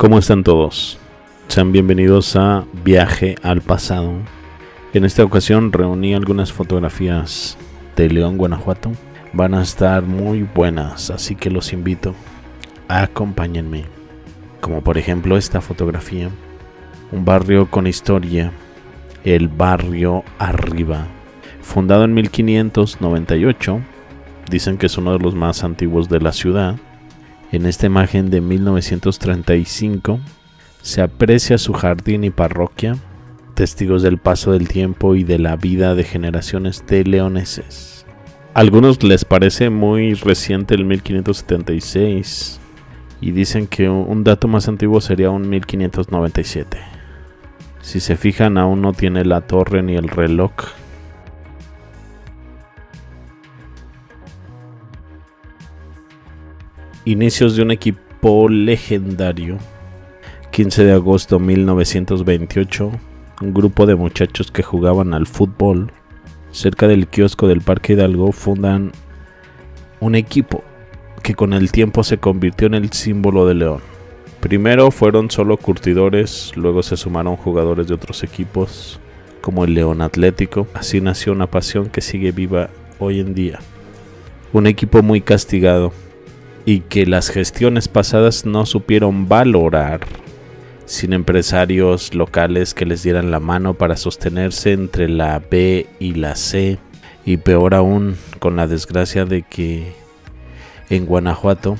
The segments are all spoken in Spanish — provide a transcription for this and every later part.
¿Cómo están todos? Sean bienvenidos a Viaje al Pasado. En esta ocasión reuní algunas fotografías de León, Guanajuato. Van a estar muy buenas, así que los invito. Acompáñenme. Como por ejemplo esta fotografía. Un barrio con historia. El barrio Arriba. Fundado en 1598. Dicen que es uno de los más antiguos de la ciudad. En esta imagen de 1935 se aprecia su jardín y parroquia, testigos del paso del tiempo y de la vida de generaciones de leoneses. A algunos les parece muy reciente el 1576 y dicen que un dato más antiguo sería un 1597. Si se fijan, aún no tiene la torre ni el reloj. Inicios de un equipo legendario. 15 de agosto de 1928, un grupo de muchachos que jugaban al fútbol cerca del kiosco del Parque Hidalgo fundan un equipo que con el tiempo se convirtió en el símbolo de León. Primero fueron solo curtidores, luego se sumaron jugadores de otros equipos como el León Atlético. Así nació una pasión que sigue viva hoy en día. Un equipo muy castigado y que las gestiones pasadas no supieron valorar, sin empresarios locales que les dieran la mano para sostenerse entre la B y la C, y peor aún con la desgracia de que en Guanajuato,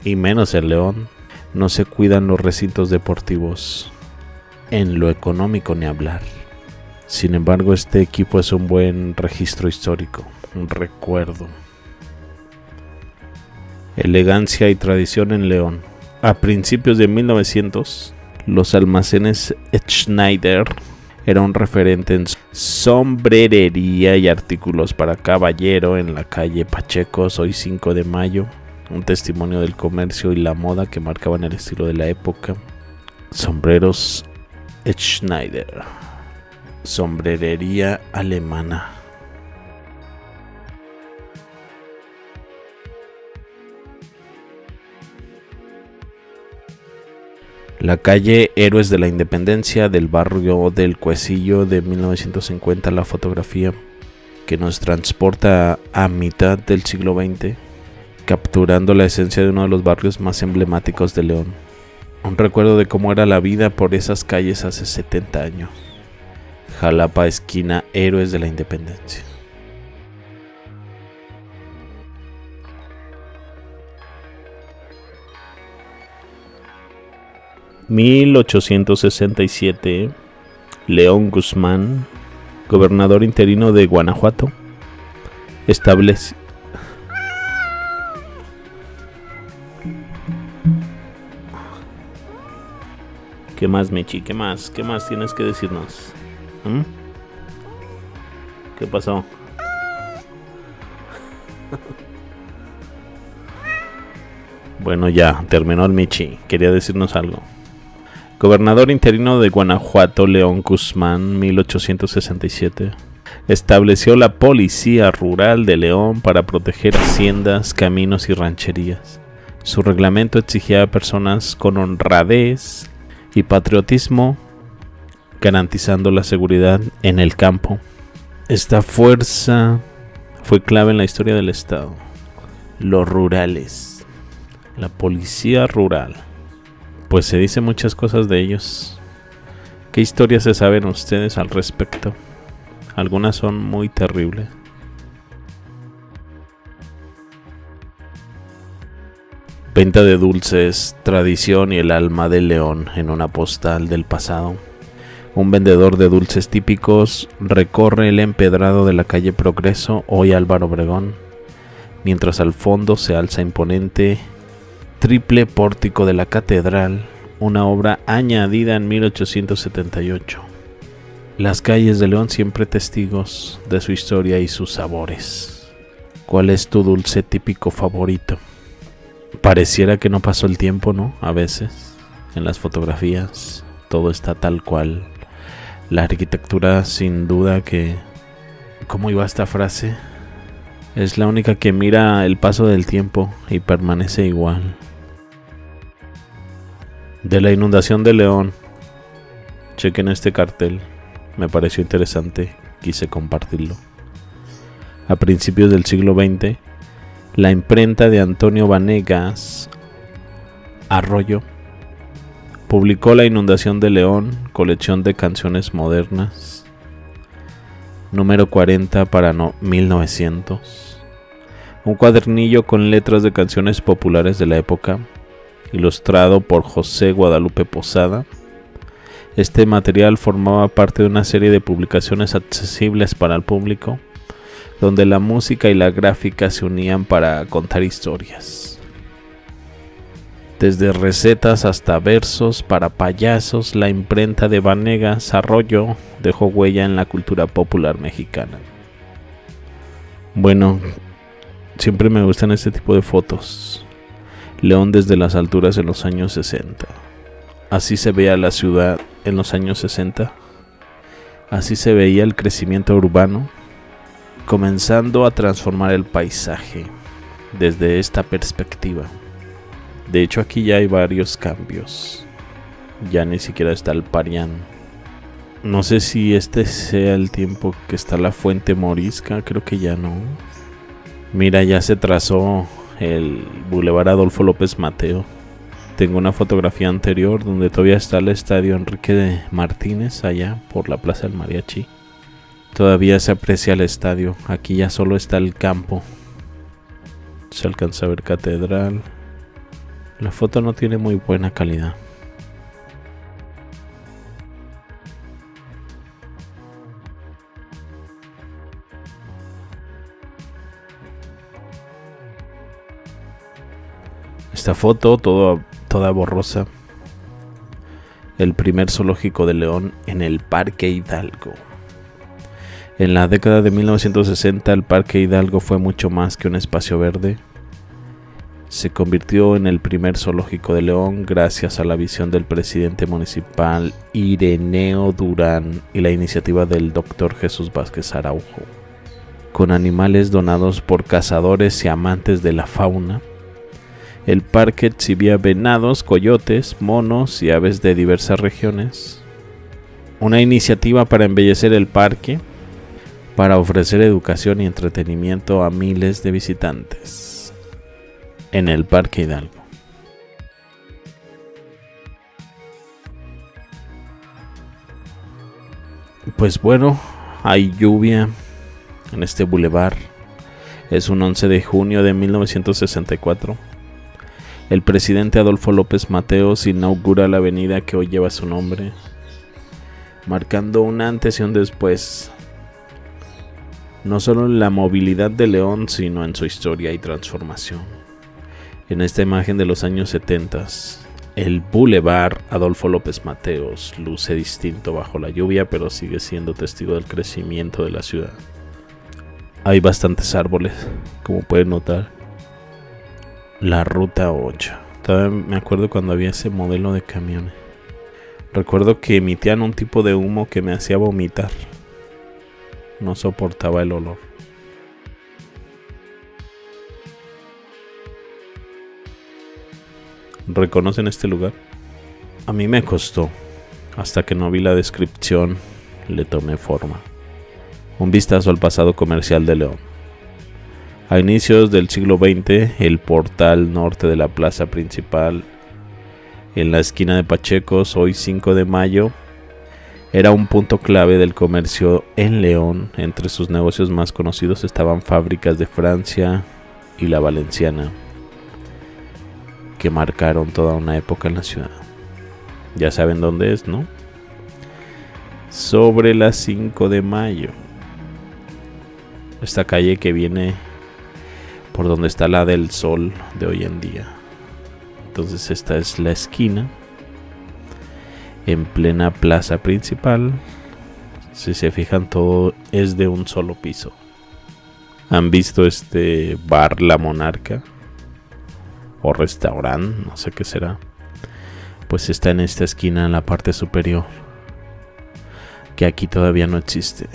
y menos en León, no se cuidan los recintos deportivos, en lo económico ni hablar. Sin embargo, este equipo es un buen registro histórico, un recuerdo. Elegancia y tradición en León. A principios de 1900, los almacenes Schneider era un referente en sombrerería y artículos para caballero en la calle Pacheco, hoy 5 de mayo. Un testimonio del comercio y la moda que marcaban el estilo de la época. Sombreros Schneider. Sombrerería alemana. La calle Héroes de la Independencia del barrio del Cuecillo de 1950, la fotografía que nos transporta a mitad del siglo XX, capturando la esencia de uno de los barrios más emblemáticos de León. Un recuerdo de cómo era la vida por esas calles hace 70 años. Jalapa, esquina Héroes de la Independencia. (1867) León Guzmán, gobernador interino de Guanajuato, establece. ¿Qué más, Mechi? ¿Qué más tienes que decirnos? ¿Qué pasó? Bueno, ya terminó el Michi. Quería decirnos algo. Gobernador interino de Guanajuato, León Guzmán, 1867, estableció la Policía Rural de León para proteger haciendas, caminos y rancherías. Su reglamento exigía a personas con honradez y patriotismo, garantizando la seguridad en el campo. Esta fuerza fue clave en la historia del estado. Los rurales, la policía rural. Pues se dicen muchas cosas de ellos. ¿Qué historias se saben ustedes al respecto? Algunas son muy terribles. Venta de dulces, tradición y el alma de León en una postal del pasado. Un vendedor de dulces típicos recorre el empedrado de la calle Progreso, hoy Álvaro Obregón, mientras al fondo se alza imponente triple pórtico de la catedral, una obra añadida en 1878. Las calles de León siempre testigos de su historia y sus sabores. ¿Cuál es tu dulce típico favorito? Pareciera que no pasó el tiempo, ¿no? A veces, en las fotografías, todo está tal cual. La arquitectura, sin duda que... ¿Cómo iba esta frase? Es la única que mira el paso del tiempo y permanece igual. De la inundación de León. Chequen este cartel, me pareció interesante, quise compartirlo. A principios del siglo XX, la imprenta de Antonio Vanegas Arroyo publicó La inundación de León, colección de canciones modernas, número 40 para 1900. Un cuadernillo con letras de canciones populares de la época, ilustrado por José Guadalupe Posada. Este material formaba parte de una serie de publicaciones accesibles para el público, donde la música y la gráfica se unían para contar historias. Desde recetas hasta versos para payasos, la imprenta de Vanegas Arroyo dejó huella en la cultura popular mexicana. Bueno, siempre me gustan este tipo de fotos. León desde las alturas en los años 60. Así se veía la ciudad en los años 60. Así se veía el crecimiento urbano, comenzando a transformar el paisaje desde esta perspectiva. De hecho, aquí ya hay varios cambios. Ya ni siquiera está el Parián. No sé si este sea el tiempo que está la Fuente Morisca, creo que ya no. Mira, ya se trazó el Boulevard Adolfo López Mateo. Tengo una fotografía anterior donde todavía está el estadio Enrique de Martínez, allá por la Plaza del Mariachi. Todavía se aprecia el estadio. Aquí ya solo está el campo. Se alcanza a ver catedral. La foto no tiene muy buena calidad. Esta foto toda borrosa. El primer zoológico de León en el Parque Hidalgo. En la década de 1960 el Parque Hidalgo fue mucho más que un espacio verde. Se convirtió en el primer zoológico de León gracias a la visión del presidente municipal Ireneo Durán y la iniciativa del Dr. Jesús Vázquez Araujo. Con animales donados por cazadores y amantes de la fauna, el parque exhibía venados, coyotes, monos y aves de diversas regiones. Una iniciativa para embellecer el parque, para ofrecer educación y entretenimiento a miles de visitantes en el Parque Hidalgo. Pues bueno, hay lluvia en este bulevar. Es un 11 de junio de 1964. El presidente Adolfo López Mateos inaugura la avenida que hoy lleva su nombre, marcando un antes y un después, no solo en la movilidad de León, sino en su historia y transformación. En esta imagen de los años 70, el Boulevard Adolfo López Mateos luce distinto bajo la lluvia, pero sigue siendo testigo del crecimiento de la ciudad. Hay bastantes árboles, como pueden notar. La ruta 8. Todavía me acuerdo cuando había ese modelo de camiones. Recuerdo que emitían un tipo de humo que me hacía vomitar. No soportaba el olor. ¿Reconocen este lugar? A mí me costó. Hasta que no vi la descripción, le tomé forma. Un vistazo al pasado comercial de León. A inicios del siglo XX, el portal norte de la plaza principal, en la esquina de Pachecos, hoy 5 de mayo, era un punto clave del comercio en León. Entre sus negocios más conocidos estaban Fábricas de Francia y La Valenciana, que marcaron toda una época en la ciudad. Ya saben dónde es, ¿no? Sobre la 5 de mayo. Esta calle que viene por donde está la del Sol de hoy en día. Entonces esta es la esquina en plena plaza principal. Si se fijan, todo es de un solo piso. ¿Han visto este bar La Monarca? O restaurante, no sé qué será. Pues está en esta esquina en la parte superior, que aquí todavía no existe.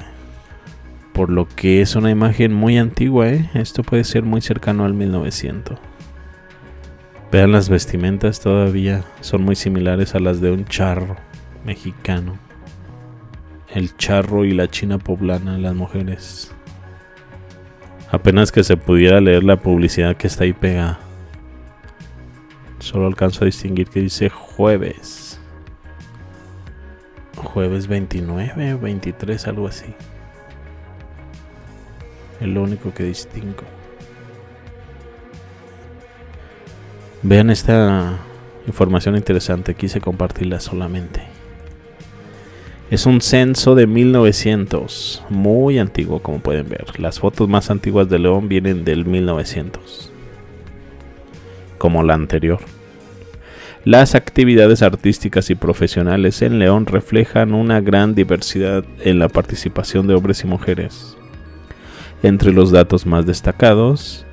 Por lo que es una imagen muy antigua, Esto puede ser muy cercano al 1900. Vean las vestimentas, todavía son muy similares a las de un charro mexicano. El charro y la china poblana, las mujeres. Apenas que se pudiera leer la publicidad que está ahí pegada. Solo alcanzo a distinguir que dice jueves. Jueves 29 o 23, algo así. Es lo único que distingo. Vean esta información interesante, quise compartirla solamente. Es un censo de 1900, muy antiguo como pueden ver. Las fotos más antiguas de León vienen del 1900, como la anterior. Las actividades artísticas y profesionales en León reflejan una gran diversidad en la participación de hombres y mujeres. Entre los datos más destacados,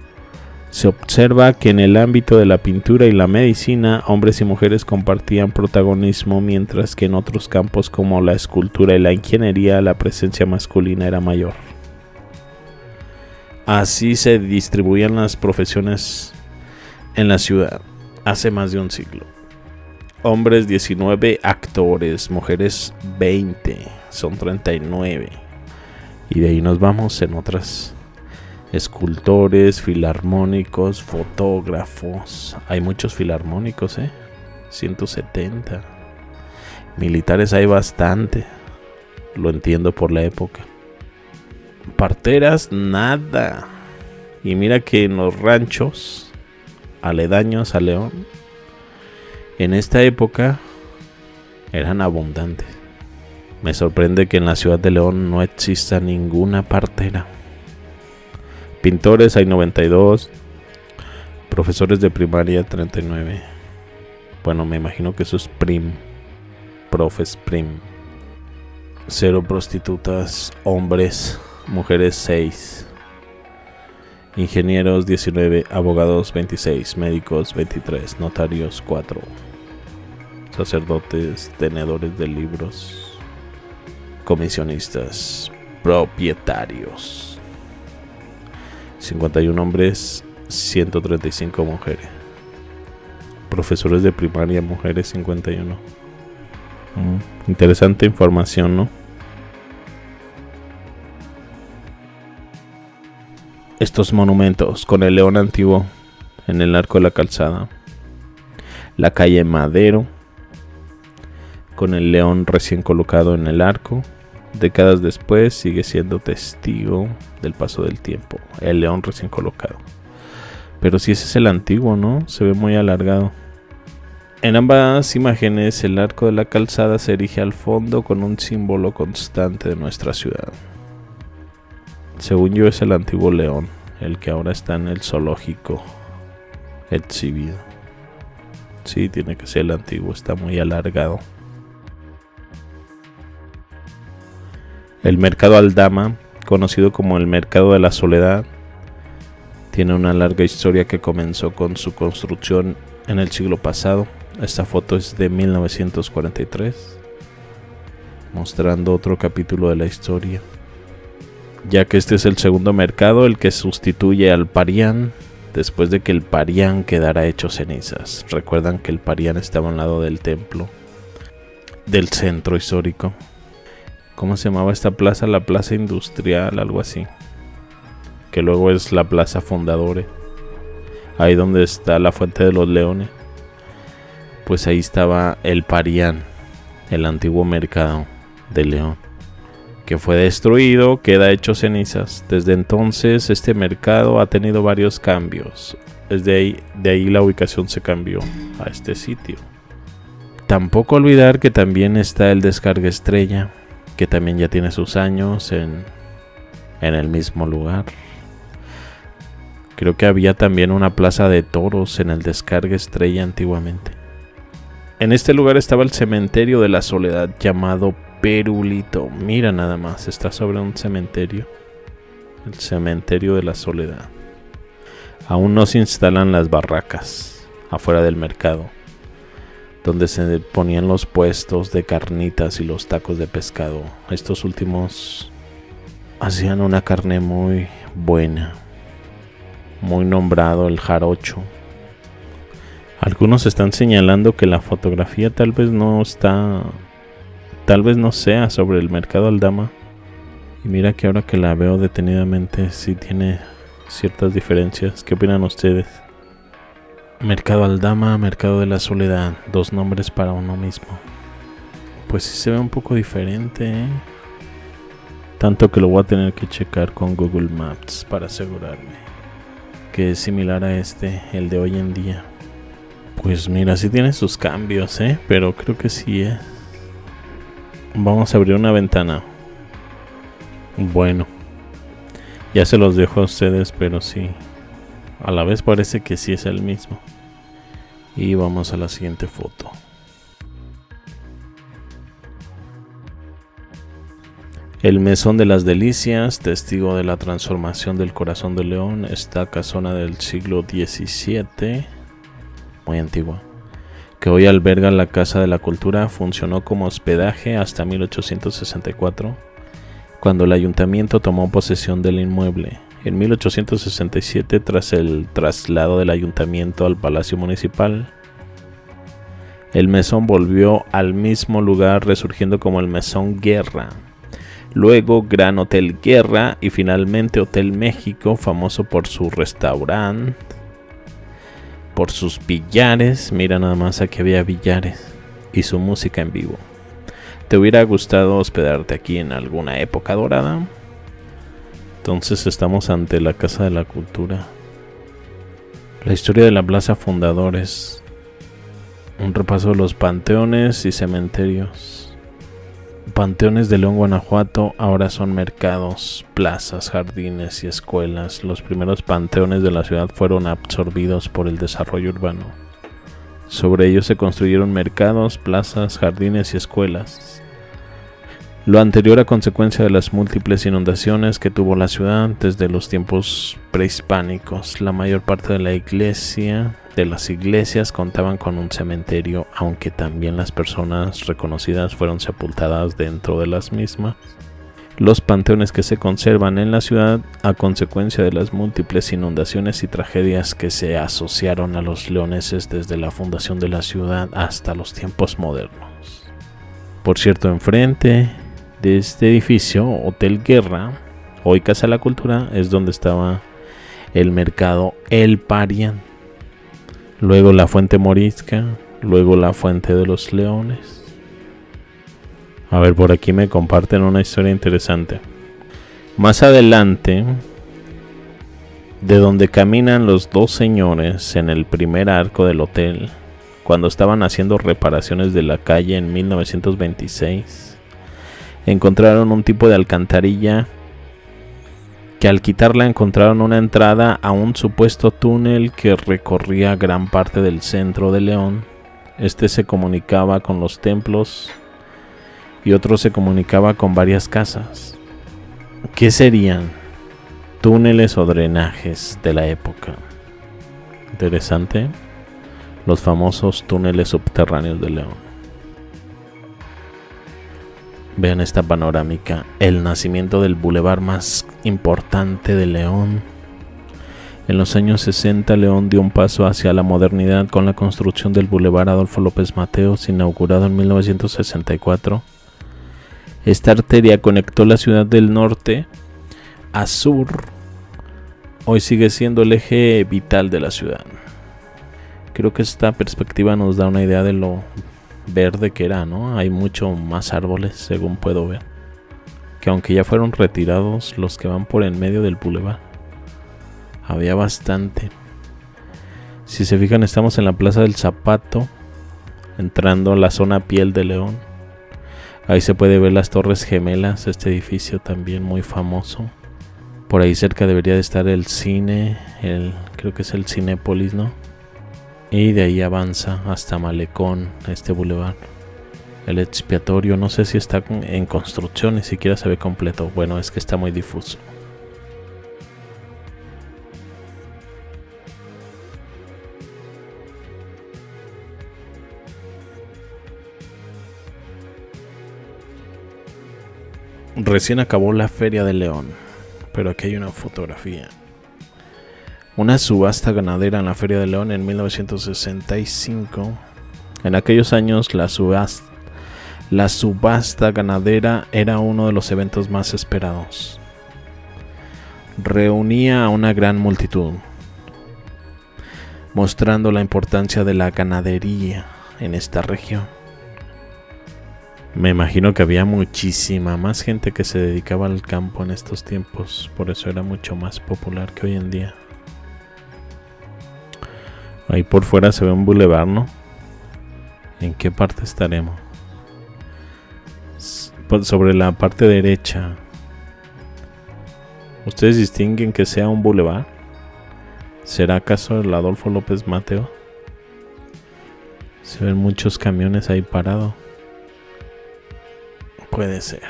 se observa que en el ámbito de la pintura y la medicina, hombres y mujeres compartían protagonismo, mientras que en otros campos como la escultura y la ingeniería, la presencia masculina era mayor. Así se distribuían las profesiones en la ciudad hace más de un siglo. Hombres 19 actores, mujeres 20, son 39. Y de ahí nos vamos en otras. Escultores, filarmónicos, fotógrafos. Hay muchos filarmónicos, 170. Militares hay bastante. Lo entiendo por la época. Parteras, nada. Y mira que en los ranchos aledaños a León, en esta época eran abundantes. Me sorprende que en la ciudad de León no exista ninguna partera. Pintores hay 92. Profesores de primaria 39. Bueno, me imagino que eso es prim. Profes prim. 0 prostitutas, hombres, mujeres 6. Ingenieros 19, abogados 26, médicos 23, notarios 4. Sacerdotes, tenedores de libros, comisionistas, propietarios. 51 hombres, 135 mujeres. Profesores de primaria, mujeres 51. Interesante información, ¿no? Estos monumentos con el león antiguo en el Arco de la Calzada. La calle Madero con el león recién colocado en el arco. Décadas después sigue siendo testigo del paso del tiempo. El león recién colocado. Pero si ese es el antiguo, ¿no? Se ve muy alargado. En ambas imágenes el Arco de la Calzada se erige al fondo con un símbolo constante de nuestra ciudad. Según yo es el antiguo león, el que ahora está en el zoológico exhibido. Sí, tiene que ser el antiguo, está muy alargado. El Mercado Aldama, conocido como el Mercado de la Soledad, tiene una larga historia que comenzó con su construcción en el siglo pasado. Esta foto es de 1943, mostrando otro capítulo de la historia, ya que este es el segundo mercado, el que sustituye al Parián, después de que el Parián quedara hecho cenizas. Recuerdan que el Parián estaba al lado del templo, del centro histórico. ¿Cómo se llamaba esta plaza? La Plaza Industrial, algo así. Que luego es la Plaza Fundadores. Ahí donde está la Fuente de los Leones. Pues ahí estaba el Parián, el antiguo mercado de León, que fue destruido, queda hecho cenizas. Desde entonces este mercado ha tenido varios cambios. De ahí la ubicación se cambió a este sitio. Tampoco olvidar que también está el Descarga Estrella, que también ya tiene sus años en el mismo lugar. Creo que había también una plaza de toros en el Descarga Estrella antiguamente. En este lugar estaba el cementerio de la Soledad llamado Perulito. Mira nada más, está sobre un cementerio. El cementerio de la Soledad. Aún no se instalan las barracas afuera del mercado, donde se ponían los puestos de carnitas y los tacos de pescado. Estos últimos hacían una carne muy buena, muy nombrado el jarocho. Algunos están señalando que la fotografía tal vez no sea sobre el mercado Aldama. Y mira que ahora que la veo detenidamente sí tiene ciertas diferencias. ¿Qué opinan ustedes? Mercado Aldama, Mercado de la Soledad, 2 nombres para uno mismo. Pues sí se ve un poco diferente, ¿eh? Tanto que lo voy a tener que checar con Google Maps para asegurarme que es similar a el de hoy en día. Pues mira, sí tiene sus cambios, pero creo que sí es. Vamos a abrir una ventana. Bueno, ya se los dejo a ustedes, pero sí, a la vez parece que sí es el mismo. Y vamos a la siguiente foto. El Mesón de las Delicias, testigo de la transformación del corazón de León, esta casona del siglo XVII, muy antigua, que hoy alberga la Casa de la Cultura, funcionó como hospedaje hasta 1864, cuando el ayuntamiento tomó posesión del inmueble. En 1867, tras el traslado del ayuntamiento al Palacio Municipal, el mesón volvió al mismo lugar, resurgiendo como el Mesón Guerra. Luego Gran Hotel Guerra y finalmente Hotel México, famoso por su restaurante, por sus billares. Mira nada más, aquí había billares y su música en vivo. ¿Te hubiera gustado hospedarte aquí en alguna época dorada? Entonces estamos ante la Casa de la Cultura. La historia de la Plaza Fundadores. Un repaso de los panteones y cementerios. Panteones de León, Guanajuato, ahora son mercados, plazas, jardines y escuelas. Los primeros panteones de la ciudad fueron absorbidos por el desarrollo urbano. Sobre ellos se construyeron mercados, plazas, jardines y escuelas. Lo anterior a consecuencia de las múltiples inundaciones que tuvo la ciudad desde los tiempos prehispánicos. La mayor parte de las iglesias contaban con un cementerio, aunque también las personas reconocidas fueron sepultadas dentro de las mismas. Los panteones que se conservan en la ciudad a consecuencia de las múltiples inundaciones y tragedias que se asociaron a los leoneses desde la fundación de la ciudad hasta los tiempos modernos. Por cierto, enfrente de este edificio, Hotel Guerra, hoy Casa de la Cultura, es donde estaba el mercado El Parián. Luego la Fuente Morisca, luego la Fuente de los Leones. A ver, por aquí me comparten una historia interesante. Más adelante, de donde caminan los 2 señores en el primer arco del hotel, cuando estaban haciendo reparaciones de la calle en 1926, encontraron un tipo de alcantarilla que al quitarla encontraron una entrada a un supuesto túnel que recorría gran parte del centro de León. Este se comunicaba con los templos y otro se comunicaba con varias casas. ¿Qué serían? Túneles o drenajes de la época. Interesante. Los famosos túneles subterráneos de León. Vean esta panorámica, el nacimiento del bulevar más importante de León. En los años 60, León dio un paso hacia la modernidad con la construcción del bulevar Adolfo López Mateos, inaugurado en 1964. Esta arteria conectó la ciudad del norte a sur. Hoy sigue siendo el eje vital de la ciudad. Creo que esta perspectiva nos da una idea de lo verde que era, ¿no? Hay mucho más árboles, según puedo ver, que aunque ya fueron retirados los que van por en medio del bulevar, había bastante. Si se fijan, estamos en la Plaza del Zapato, entrando a la zona Piel de León. Ahí se puede ver las Torres Gemelas, este edificio también muy famoso. Por ahí cerca debería de estar el cine, creo que es el Cinépolis, ¿no? Y de ahí avanza hasta Malecón, este bulevar. El expiatorio, no sé si está en construcción, ni siquiera se ve completo. Bueno, es que está muy difuso. Recién acabó la Feria de León, pero aquí hay una fotografía. una subasta ganadera en la Feria de León en 1965. En aquellos años la subasta ganadera era uno de los eventos más esperados. Reunía a una gran multitud, mostrando la importancia de la ganadería en esta región. Me imagino que había muchísima más gente que se dedicaba al campo en estos tiempos, por eso era mucho más popular que hoy en día. Ahí por fuera se ve un bulevar, ¿no? ¿En qué parte estaremos? Sobre la parte derecha. ¿Ustedes distinguen que sea un bulevar? ¿Será acaso el Adolfo López Mateo? Se ven muchos camiones ahí parados. Puede ser.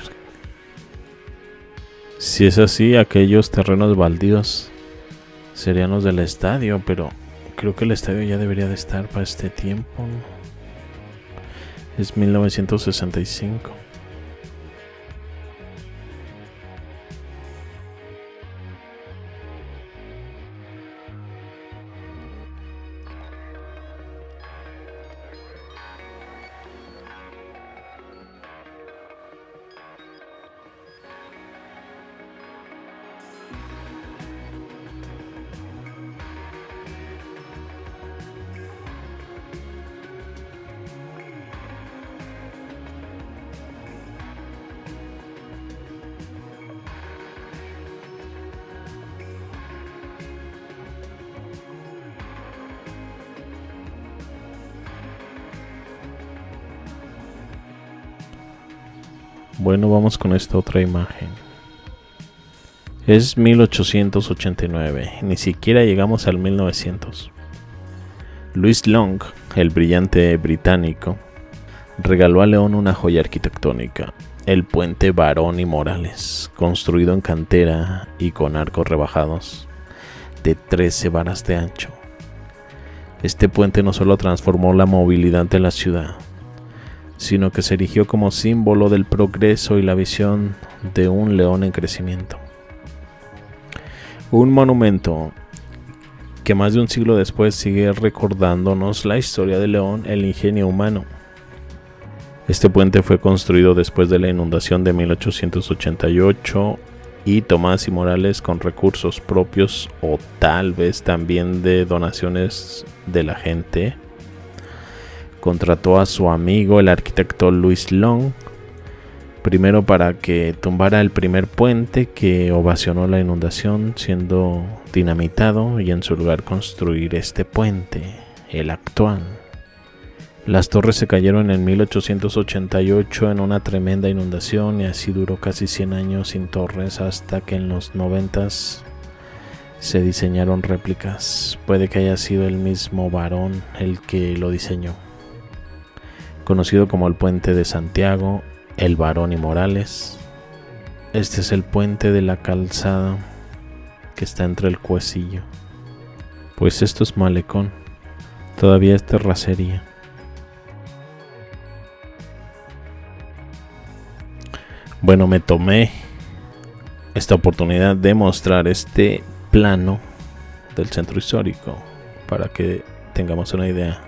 Si es así, aquellos terrenos baldíos serían los del estadio, pero creo que el estadio ya debería de estar para este tiempo, ¿no? Es 1965. Bueno, vamos con esta otra imagen. Es 1889, ni siquiera llegamos al 1900. Louis Long, el brillante británico, regaló a León una joya arquitectónica, el puente Barón y Morales, construido en cantera y con arcos rebajados de 13 varas de ancho. Este puente no solo transformó la movilidad de la ciudad, sino que se erigió como símbolo del progreso y la visión de un León en crecimiento. Un monumento que más de un siglo después sigue recordándonos la historia de León, el ingenio humano. Este puente fue construido después de la inundación de 1888 y Tomás y Morales, con recursos propios o tal vez también de donaciones de la gente, contrató a su amigo el arquitecto Louis Long, primero para que tumbara el primer puente que ovacionó la inundación siendo dinamitado, y en su lugar construir este puente, el actual. Las torres se cayeron en 1888 en una tremenda inundación, y así duró casi 100 años sin torres, hasta que en los 90s se diseñaron réplicas. Puede que haya sido el mismo Barón el que lo diseñó. Conocido como el Puente de Santiago, el Barón y Morales. Este es el puente de la calzada que está entre el Cuecillo. Pues esto es malecón, todavía es terracería. Bueno, me tomé esta oportunidad de mostrar este plano del centro histórico para que tengamos una idea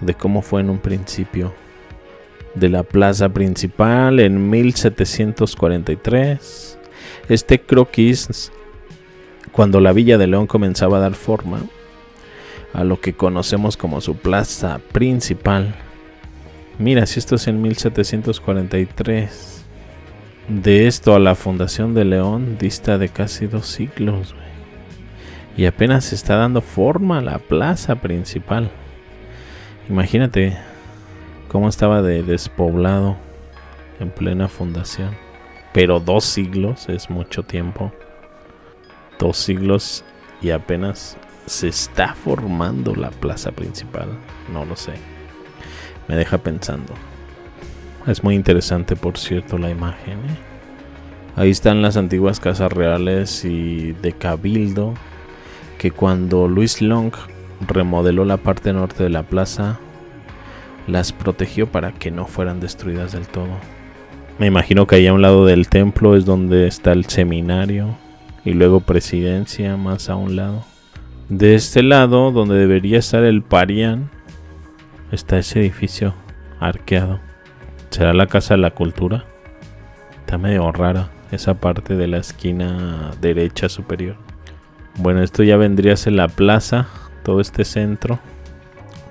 de cómo fue en un principio de la plaza principal en 1743. Este croquis, cuando la Villa de León comenzaba a dar forma a lo que conocemos como su plaza principal. Mira, si esto es en 1743, de esto a la fundación de León dista de casi 2 siglos, güey. Y apenas se está dando forma a la plaza principal. Imagínate cómo estaba de despoblado en plena fundación. Pero 2 siglos es mucho tiempo. 2 siglos y apenas se está formando la plaza principal. No lo sé. Me deja pensando. Es muy interesante, por cierto, la imagen, ¿eh? Ahí están las antiguas casas reales y de cabildo, que cuando Louis Long remodeló la parte norte de la plaza, las protegió para que no fueran destruidas del todo. Me imagino que ahí a un lado del templo es donde está el seminario, y luego presidencia más a un lado. De este lado, donde debería estar el Parián, está ese edificio arqueado. ¿Será la Casa de la Cultura? Está medio rara esa parte de la esquina derecha superior. Bueno, esto ya vendría a ser la plaza, todo este centro.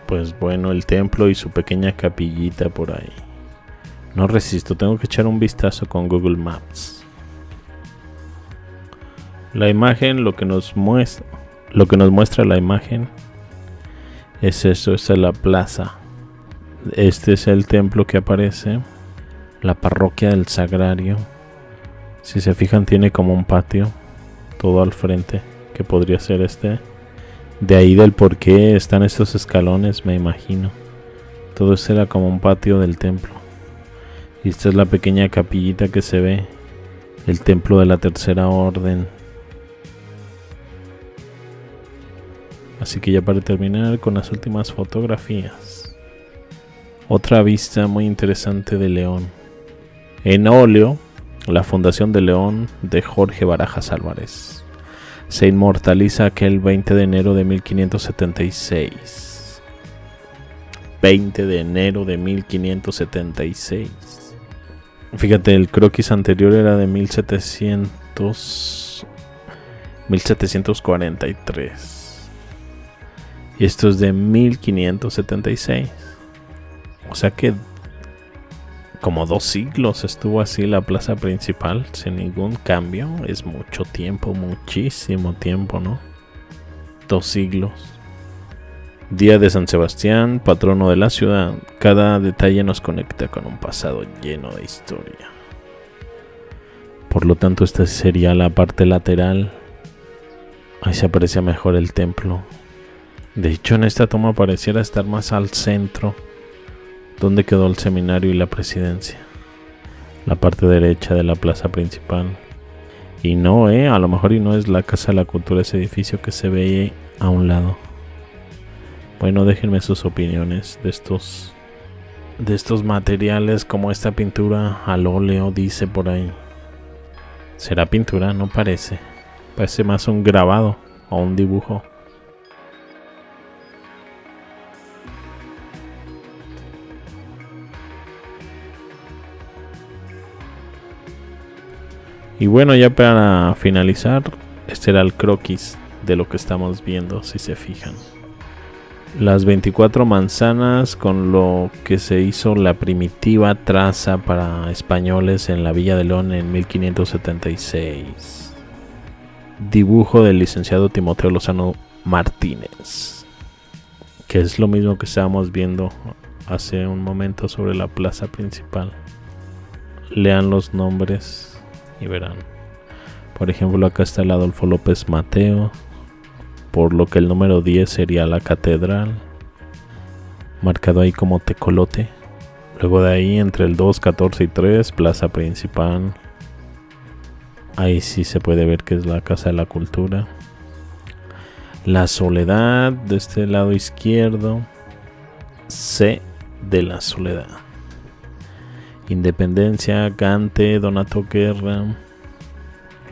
Pues bueno, el templo y su pequeña capillita por ahí. No resisto, tengo que echar un vistazo con Google Maps. La imagen, lo que nos muestra la imagen es eso, esta es la plaza. Este es el templo que aparece, la parroquia del Sagrario. Si se fijan, tiene como un patio todo al frente, que podría ser este. De ahí del por qué están estos escalones, me imagino. Todo esto era como un patio del templo. Y esta es la pequeña capillita que se ve, el templo de la Tercera Orden. Así que ya para terminar con las últimas fotografías. Otra vista muy interesante de León. En óleo, la Fundación de León de Jorge Barajas Álvarez. Se inmortaliza aquel 20 de enero de 1576. 20 de enero de 1576. Fíjate, el croquis anterior era de 1743. Y esto es de 1576. O sea que como 2 siglos estuvo así la plaza principal sin ningún cambio. Es mucho tiempo, muchísimo tiempo, ¿no? 2 siglos. Día de San Sebastián, patrono de la ciudad. Cada detalle nos conecta con un pasado lleno de historia. Por lo tanto, esta sería la parte lateral. Ahí se aprecia mejor el templo. De hecho, en esta toma pareciera estar más al centro, donde quedó el seminario y la presidencia. La parte derecha de la plaza principal. Y no, a lo mejor y no es la Casa de la Cultura, ese edificio que se ve a un lado. Bueno, déjenme sus opiniones de estos materiales, como esta pintura al óleo, dice por ahí. ¿Será pintura? No parece. Parece más un grabado o un dibujo. Y bueno, ya para finalizar, este era el croquis de lo que estamos viendo, si se fijan. Las 24 manzanas con lo que se hizo la primitiva traza para españoles en la Villa de León en 1576. Dibujo del licenciado Timoteo Lozano Martínez, que es lo mismo que estábamos viendo hace un momento sobre la plaza principal. Lean los nombres y verán. Por ejemplo, acá está el Adolfo López Mateo, por lo que el número 10 sería la catedral, marcado ahí como tecolote. Luego de ahí, entre el 2, 14 y 3, plaza principal. Ahí sí se puede ver que es la Casa de la Cultura. La Soledad, de este lado izquierdo, C de la Soledad. Independencia, Gante, Donato Guerra.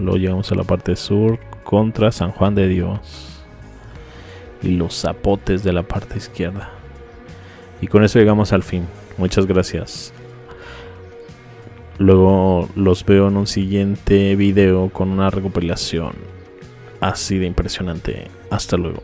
Luego llegamos a la parte sur, contra San Juan de Dios. Y los zapotes de la parte izquierda. Y con eso llegamos al fin. Muchas gracias. Luego los veo en un siguiente video con una recopilación así de impresionante. Hasta luego.